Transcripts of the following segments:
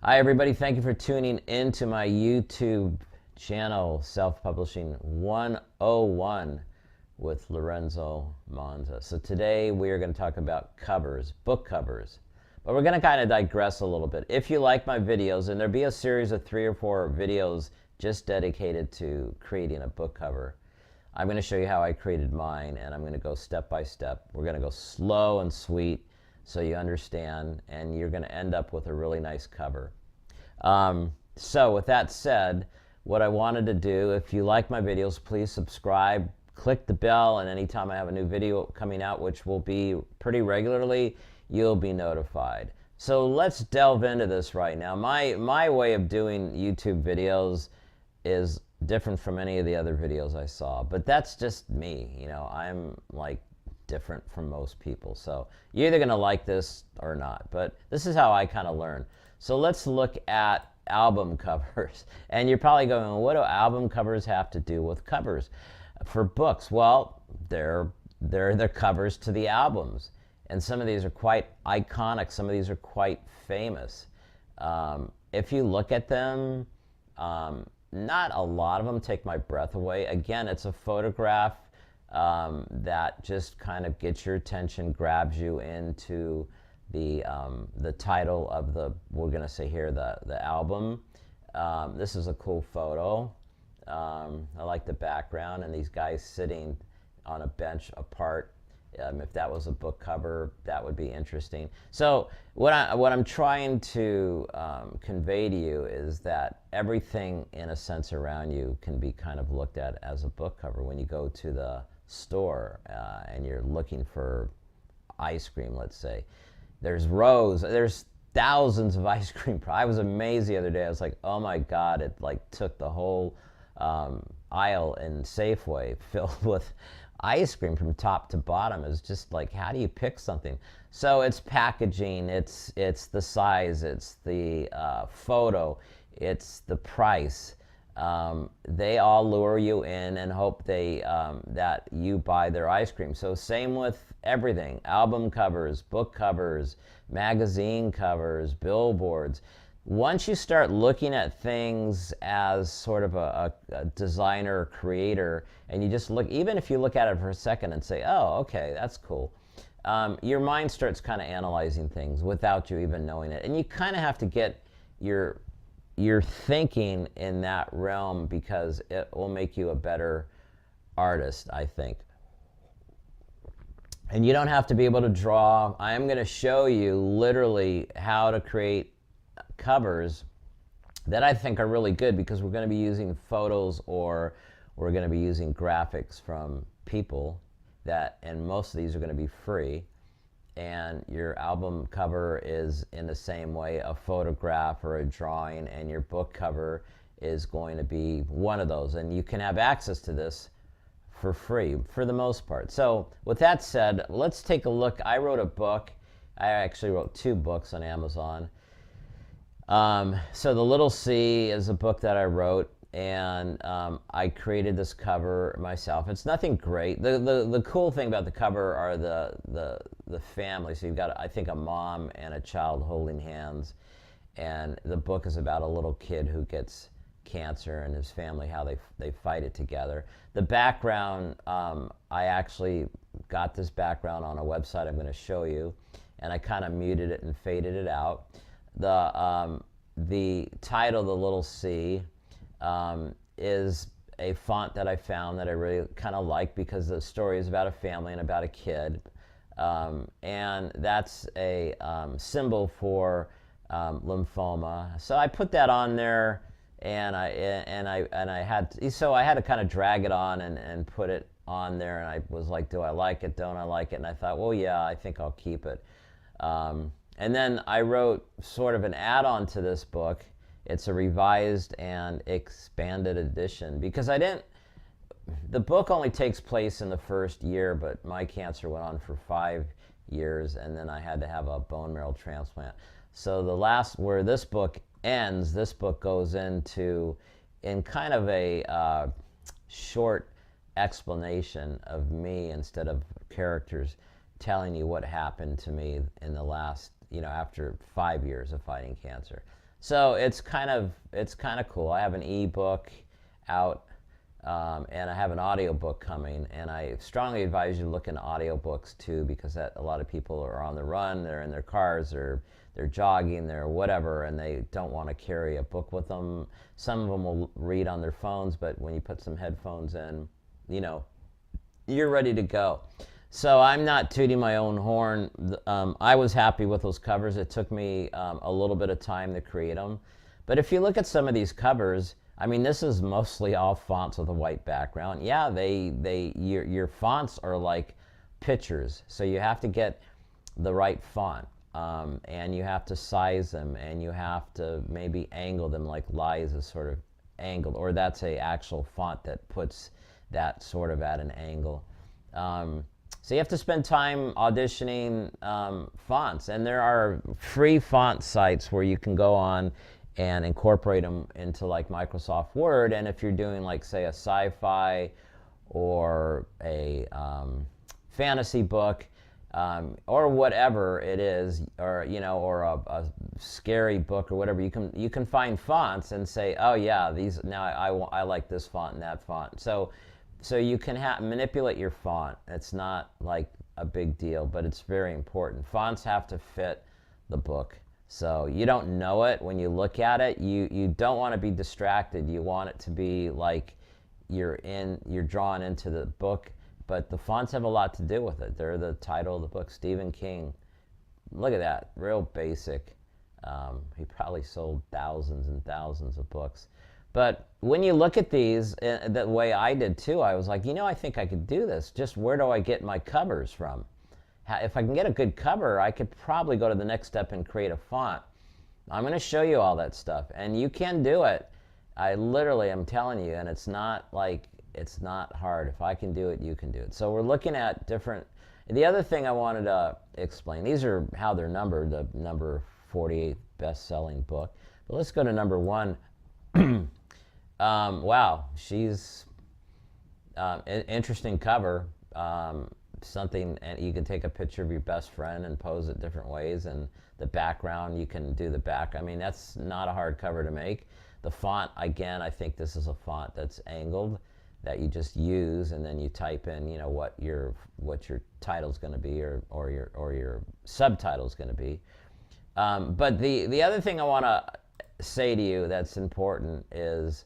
Hi, everybody. Thank you for tuning into my YouTube channel, Self-Publishing 101 with Lorenzo Monza. So today we are going to talk about covers, book covers. But we're going to kind of digress a little bit. If you like my videos, and there'll be a series of 3 or 4 videos just dedicated to creating a book cover. I'm going to show you how I created mine, and I'm going to go step by step. We're going to go slow and sweet so you understand, and you're going to end up with a really nice cover. So with that said, what I wanted to do, if you like my videos, please subscribe, click the bell, and anytime I have a new video coming out, which will be pretty regularly, you'll be notified. So let's delve into this right now. My way of doing YouTube videos is different from any of the other videos I saw, but that's just me. You know, I'm like different from most people. So you're either going to like this or not, but this is how I kind of learn. So let's look at album covers. And you're probably going, well, what do album covers have to do with covers for books? Well, they're the covers to the albums. And some of these are quite iconic. Some of these are quite famous. If you look at them, not a lot of them take my breath away. Again, it's a photograph that just kind of gets your attention, grabs you into the title of the, we're going to say here, the album. This is a cool photo. I like the background and these guys sitting on a bench apart. If that was a book cover, that would be interesting. So what I'm trying to convey to you is that everything, in a sense, around you can be kind of looked at as a book cover. When you go to the store and you're looking for ice cream, let's say, there's rows, there's thousands of ice cream. I was amazed the other day. I was like, oh my God, it like took the whole aisle in Safeway filled with ice cream from top to bottom. Is just like, how do you pick something? So it's packaging, it's the size, it's the photo, it's the price. They all lure you in and hope that you buy their ice cream. So same with everything: album covers, book covers, magazine covers, billboards. Once you start looking at things as sort of a designer or creator, and you just look, even if you look at it for a second and say, oh, okay, that's cool, your mind starts kind of analyzing things without you even knowing it. And you kind of have to get your thinking in that realm, because it will make you a better artist, I think. And you don't have to be able to draw. I am going to show you literally how to create covers that I think are really good, because we're going to be using photos, or we're going to be using graphics from people that, and most of these are going to be free. And your album cover is in the same way a photograph or a drawing, and your book cover is going to be one of those. And you can have access to this for free for the most part. So with that said, let's take a look. I wrote a book. I actually wrote 2 books on Amazon. So The Little C is a book that I wrote, and I created this cover myself. It's nothing great. The cool thing about the cover are the family. So you've got, I think, a mom and a child holding hands, and the book is about a little kid who gets cancer and his family, how they fight it together. The background, I actually got this background on a website I'm going to show you, and I kind of muted it and faded it out. The title, The Little C, is a font that I found that I really kind of like, because the story is about a family and about a kid, and that's a symbol for lymphoma. So I put that on there, and I had to kind of drag it on and put it on there, and I was like, do I like it? Don't I like it? And I thought, well, yeah, I think I'll keep it. And then I wrote sort of an add-on to this book. It's a revised and expanded edition, because the book only takes place in the first year, but my cancer went on for 5 years, and then I had to have a bone marrow transplant. So where this book ends, this book goes in kind of a short explanation of me, instead of characters telling you what happened to me in the last, after 5 years of fighting cancer. So it's kind of cool. I have an ebook out, and I have an audiobook coming, and I strongly advise you to look into audiobooks too, because a lot of people are on the run, they're in their cars, they're jogging, they're whatever, and they don't want to carry a book with them. Some of them will read on their phones, but when you put some headphones in, you know, you're ready to go. So I'm not tooting my own horn. I was happy with those covers. It took me a little bit of time to create them. But if you look at some of these covers, I mean, this is mostly all fonts with a white background. Yeah, your fonts are like pictures. So you have to get the right font. And you have to size them, and you have to maybe angle them, like Lies is sort of angled, or that's a actual font that puts that sort of at an angle. So you have to spend time auditioning fonts, and there are free font sites where you can go on and incorporate them into like Microsoft Word. And if you're doing like, say, a sci-fi or a fantasy book, or whatever it is, or you know, or a scary book or whatever, you can find fonts and say, oh yeah, these now I like this font and that font. So you can manipulate your font. It's not like a big deal, but it's very important. Fonts have to fit the book. So you don't know it when you look at it. You don't want to be distracted. You want it to be like you're drawn into the book. But the fonts have a lot to do with it. They're the title of the book. Stephen King. Look at that. Real basic. He probably sold thousands and thousands of books. But when you look at these, the way I did too, I was like, you know, I think I could do this. Just where do I get my covers from? If I can get a good cover, I could probably go to the next step and create a font. I'm going to show you all that stuff. And you can do it. I literally am telling you, and it's not hard. If I can do it, you can do it. So we're looking at different. The other thing I wanted to explain, these are how they're numbered, the number 48 best-selling book. But let's go to number 1. Wow, she's an interesting cover. Something, and you can take a picture of your best friend and pose it different ways, and the background, you can do the back. I mean, that's not a hard cover to make. The font, again, I think this is a font that's angled, that you just use, and then you type in, you know, what your title's going to be, or your subtitle's going to be. But the other thing I want to say to you that's important is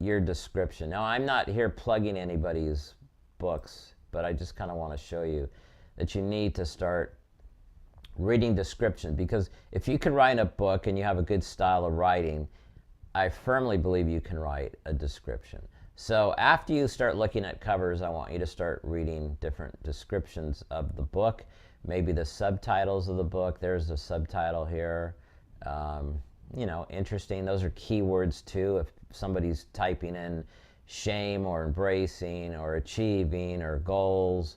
your description. Now, I'm not here plugging anybody's books, but I just kind of want to show you that you need to start reading description, because if you can write a book and you have a good style of writing, I firmly believe you can write a description. So after you start looking at covers, I want you to start reading different descriptions of the book, maybe the subtitles of the book. There's a subtitle here. You know, interesting. Those are keywords too. If somebody's typing in shame or embracing or achieving or goals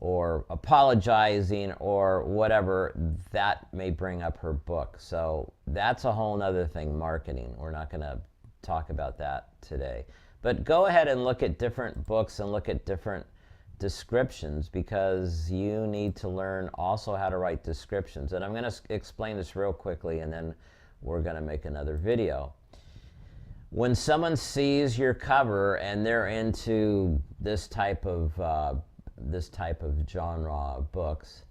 or apologizing or whatever, that may bring up her book. So that's a whole nother thing, marketing. We're not going to talk about that today. But go ahead and look at different books and look at different descriptions, because you need to learn also how to write descriptions. And I'm going to explain this real quickly, and then we're going to make another video. When someone sees your cover and they're into this type of genre of books,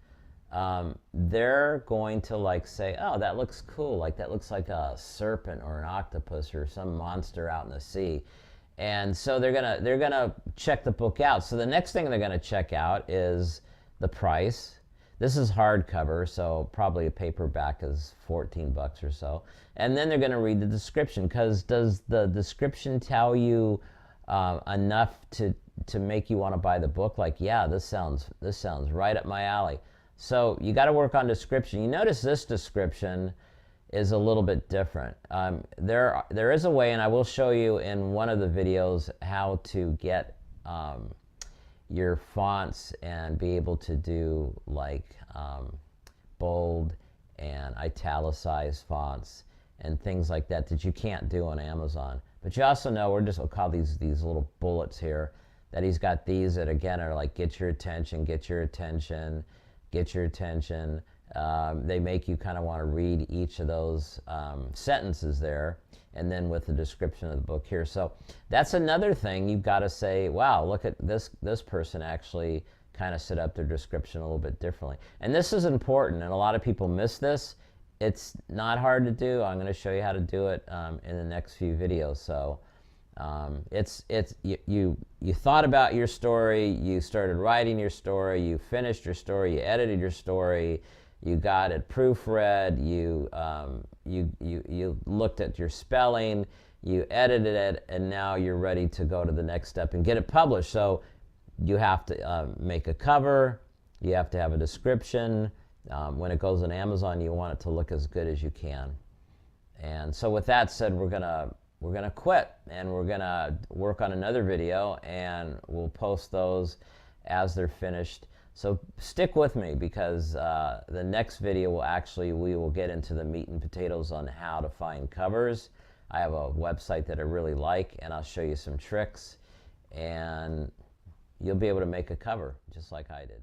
they're going to like say, oh, that looks cool, like that looks like a serpent or an octopus or some monster out in the sea. And so they're gonna check the book out. So the next thing they're gonna check out is the price. This is hardcover, so probably a paperback is $14 or so. And then they're gonna read the description, because does the description tell you enough to make you want to buy the book? Like, yeah, this sounds right up my alley. So you got to work on description. You notice this description is a little bit different. There is a way, and I will show you in one of the videos how to get your fonts and be able to do like bold and italicized fonts and things like that that you can't do on Amazon. But you also know, we'll call these little bullets here, that he's got these that again are like get your attention, get your attention. They make you kind of want to read each of those sentences there, and then with the description of the book here. So that's another thing you've got to say, wow, look at this person actually kind of set up their description a little bit differently. And this is important, and a lot of people miss this. It's not hard to do. I'm going to show you how to do it in the next few videos. So you thought about your story, you started writing your story, you finished your story, you edited your story, you got it proofread, you looked at your spelling, you edited it, and now you're ready to go to the next step and get it published. So you have to make a cover, you have to have a description. When it goes on Amazon, you want it to look as good as you can. And so with that said, we're gonna quit, and we're gonna work on another video, and we'll post those as they're finished. So stick with me, because the next video we will get into the meat and potatoes on how to find covers. I have a website that I really like, and I'll show you some tricks, and you'll be able to make a cover just like I did.